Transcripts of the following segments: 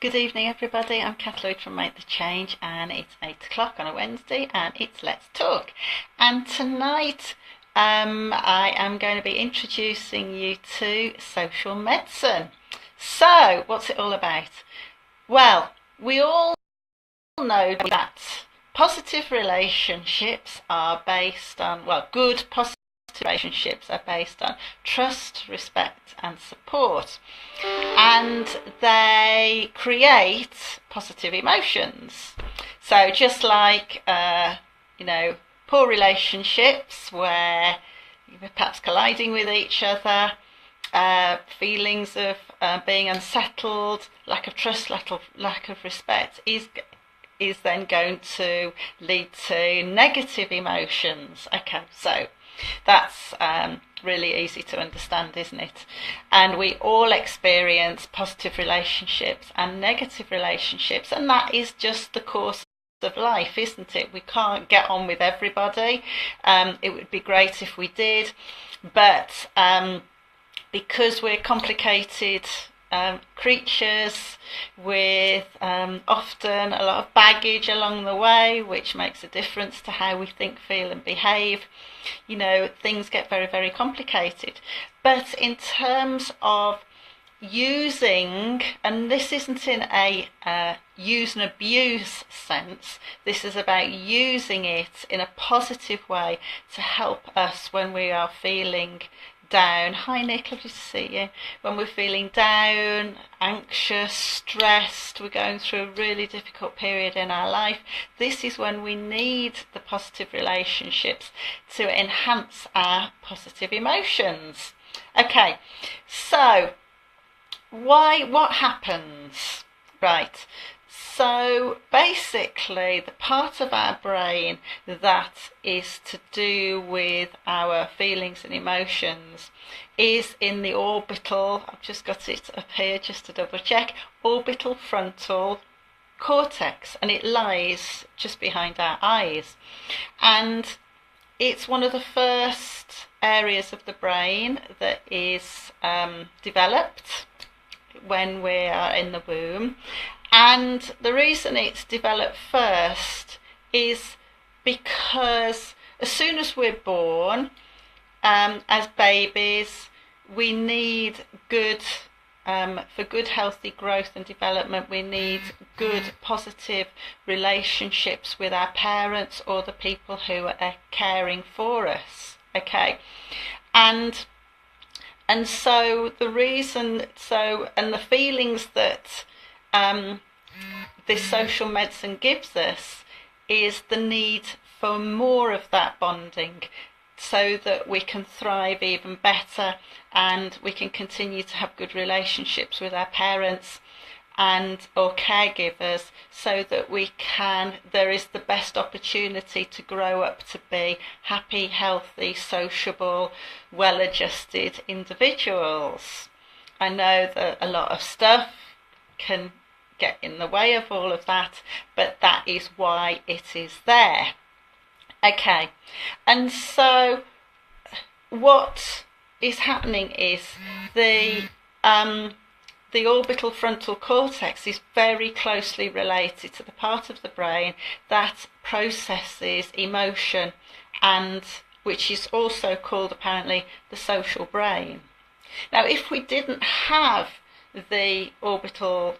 Good evening, everybody. I'm Kath Lloyd from Make the Change, and it's 8 o'clock on a Wednesday, and it's Let's Talk. And tonight, I am going to be introducing you to social medicine. So, what's it all about? Well, we all know that positive relationships are based on, good positive relationships are based on trust, respect, and support, and they create positive emotions. So just like poor relationships where you're perhaps colliding with each other, feelings of being unsettled, lack of trust, lack of respect is then going to lead to negative emotions. Okay, so that's really easy to understand, isn't it? And we all experience positive relationships and negative relationships, and that is just the course of life, isn't it? We can't get on with everybody. It would be great if we did, but because we're complicated creatures with often a lot of baggage along the way, which makes a difference to how we think, feel and behave. Things get very, very complicated. But in terms of using, and this isn't in a use and abuse sense, this is about using it in a positive way to help us when we are feeling down. Hi Nick, lovely to see you. When we're feeling down, anxious, stressed, we're going through a really difficult period in our life, this is when we need the positive relationships to enhance our positive emotions. Okay, so what happens? Right, so basically the part of our brain that is to do with our feelings and emotions is in the orbital, I've just got it up here just to double check, orbital frontal cortex, and it lies just behind our eyes. And it's one of the first areas of the brain that is developed when we are in the womb. And the reason it's developed first is because as soon as we're born, as babies, we need for good healthy growth and development, we need good positive relationships with our parents or the people who are caring for us. Okay, and so the feelings that this social medicine gives us is the need for more of that bonding so that we can thrive even better and we can continue to have good relationships with our parents and or caregivers, so that there is the best opportunity to grow up to be happy, healthy, sociable, well-adjusted individuals. I know that a lot of stuff can get in the way of all of that, but that is why it is there. Okay, and so what is happening is the orbital frontal cortex is very closely related to the part of the brain that processes emotion, and which is also called apparently the social brain. Now, if we didn't have the orbital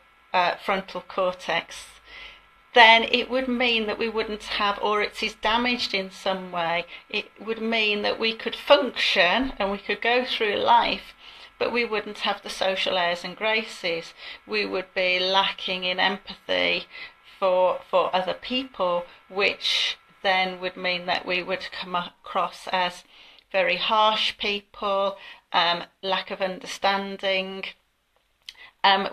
frontal cortex, then it would mean that we wouldn't have, or it is damaged in some way, it would mean that we could function and we could go through life, but we wouldn't have the social airs and graces. We would be lacking in empathy for other people, which then would mean that we would come across as very harsh people, lack of understanding,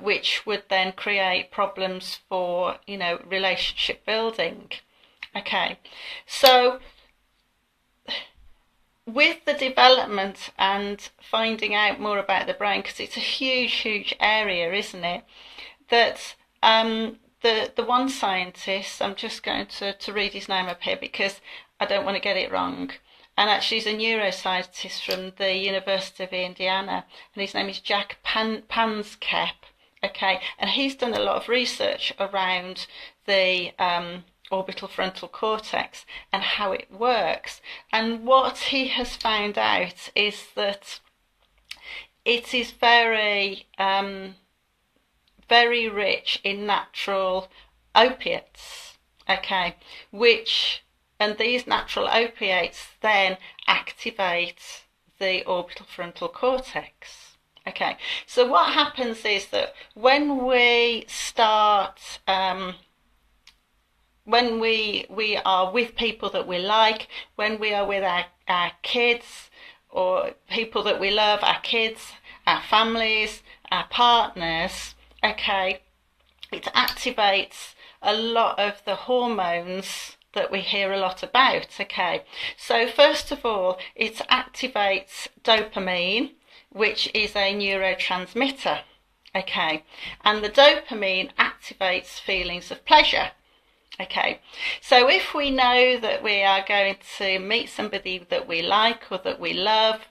which would then create problems for, relationship building. Okay, so with the development and finding out more about the brain, because it's a huge area, isn't it, that the one scientist, I'm just going to read his name up here because I don't want to get it wrong, and actually he's a neuroscientist from the University of Indiana, and his name is Jack Panskep. Okay, and he's done a lot of research around the orbital frontal cortex and how it works. And what he has found out is that it is very, very rich in natural opiates. Okay, and these natural opiates then activate the orbital frontal cortex. Okay, so what happens is that when we start, when we are with people that we like, when we are with our kids or people that we love, our kids, our families, our partners, okay, it activates a lot of the hormones that we hear a lot about. Okay, so first of all, it activates dopamine, which is a neurotransmitter. Okay, and the dopamine activates feelings of pleasure. Okay, so if we know that we are going to meet somebody that we like or that we love,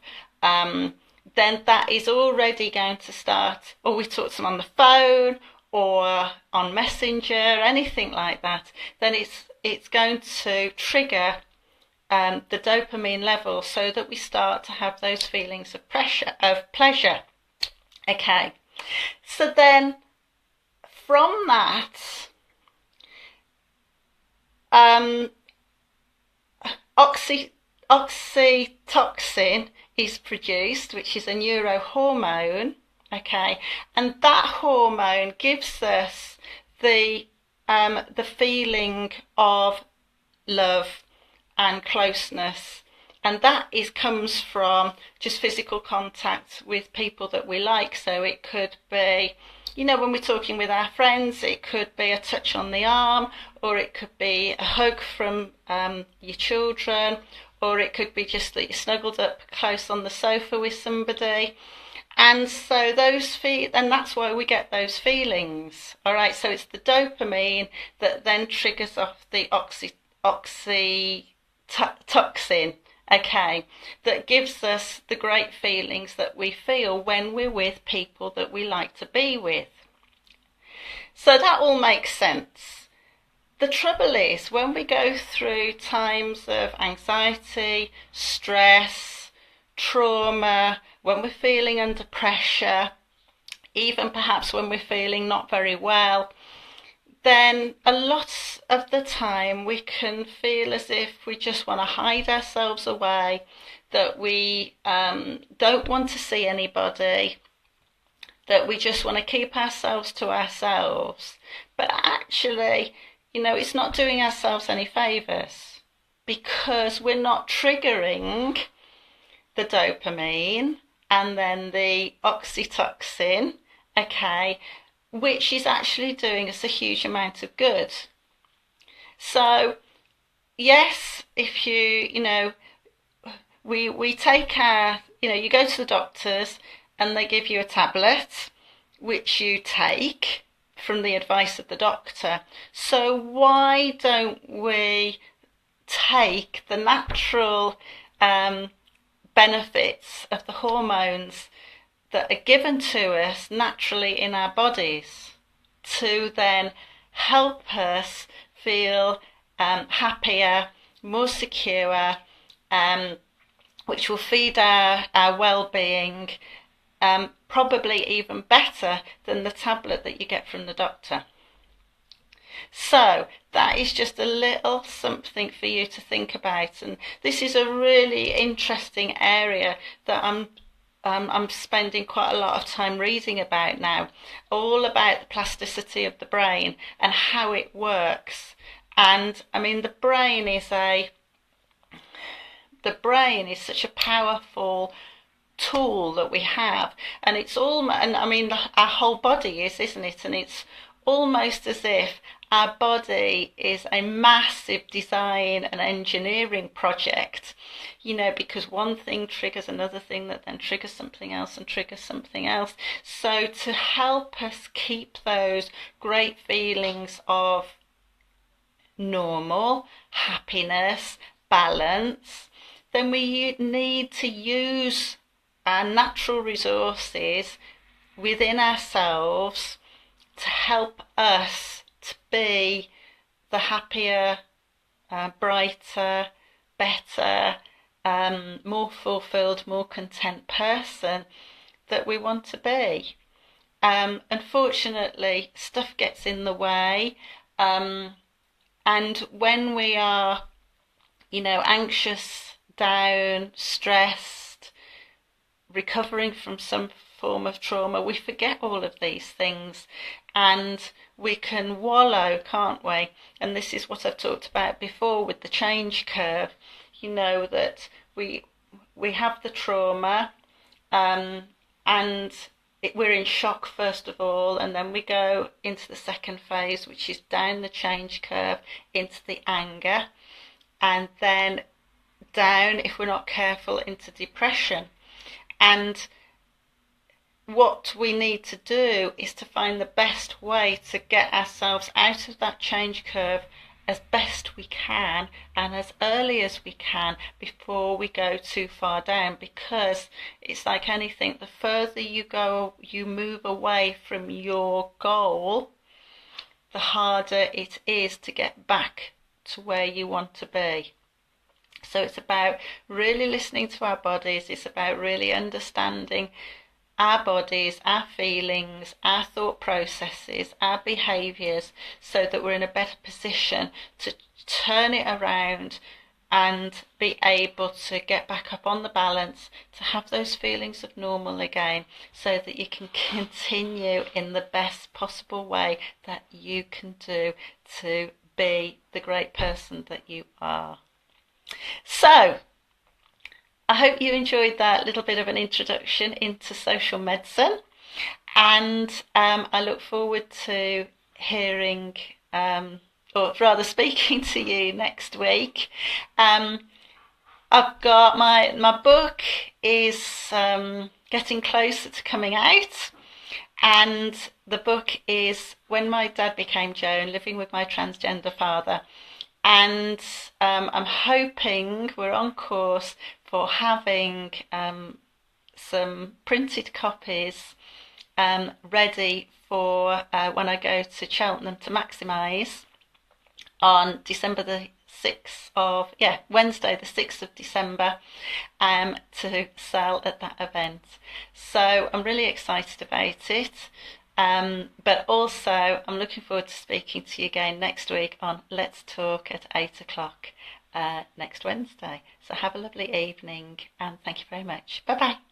then that is already going to start, or we talk to them on the phone or on Messenger, anything like that, then it's going to trigger the dopamine level so that we start to have those feelings of pleasure. Okay, so then from that, oxytocin is produced, which is a neurohormone. Okay, and that hormone gives us the feeling of love and closeness, and that comes from just physical contact with people that we like. So it could be, you know, when we're talking with our friends, it could be a touch on the arm, or it could be a hug from your children, or it could be just that you're snuggled up close on the sofa with somebody. And so and that's why we get those feelings. All right, so it's the dopamine that then triggers off the oxytocin, okay, that gives us the great feelings that we feel when we're with people that we like to be with. So that all makes sense. The trouble is, when we go through times of anxiety, stress, trauma, when we're feeling under pressure, even perhaps when we're feeling not very well, then a lot of the time we can feel as if we just want to hide ourselves away, that we don't want to see anybody, that we just want to keep ourselves to ourselves. But actually, you know, it's not doing ourselves any favours, because we're not triggering the dopamine and then the oxytocin, okay, which is actually doing us a huge amount of good. So yes, if you know, we take our, you know, you go to the doctors and they give you a tablet which you take from the advice of the doctor. So why don't we take the natural benefits of the hormones that are given to us naturally in our bodies to then help us feel happier, more secure, which will feed our well-being, probably even better than the tablet that you get from the doctor. So that is just a little something for you to think about, and this is a really interesting area that I'm spending quite a lot of time reading about now, all about the plasticity of the brain and how it works. And I mean, the brain is such a powerful tool that we have, and it's all, and I mean, our whole body is, isn't it? And it's almost as if our body is a massive design and engineering project, you know, because one thing triggers another thing that then triggers something else and triggers something else. So to help us keep those great feelings of normal, happiness, balance, then we need to use our natural resources within ourselves to help us to be the happier, brighter, better, more fulfilled, more content person that we want to be. Unfortunately, stuff gets in the way, and when we are, anxious, down, stressed, recovering from some form of trauma, we forget all of these things, and we can wallow, can't we? And this is what I've talked about before with the change curve. That we have the trauma, and we're in shock first of all, and then we go into the second phase, which is down the change curve into the anger, and then down, if we're not careful, into depression. And what we need to do is to find the best way to get ourselves out of that change curve as best we can and as early as we can before we go too far down, because it's like anything, the further you move away from your goal, the harder it is to get back to where you want to be. So it's about really listening to our bodies. It's about really understanding our bodies, our feelings, our thought processes, our behaviours, so that we're in a better position to turn it around and be able to get back up on the balance, to have those feelings of normal again, so that you can continue in the best possible way that you can do to be the great person that you are. So, I hope you enjoyed that little bit of an introduction into social medicine, and I look forward to hearing, or rather speaking to you next week. I've got my book is getting closer to coming out, and the book is When My Dad Became Joan, Living with My Transgender Father. And I'm hoping we're on course for having some printed copies ready for when I go to Cheltenham to Maximise on December the 6th of, Wednesday the 6th of December, to sell at that event. So I'm really excited about it. But also I'm looking forward to speaking to you again next week on Let's Talk at 8 o'clock next Wednesday. So have a lovely evening, and thank you very much. Bye bye.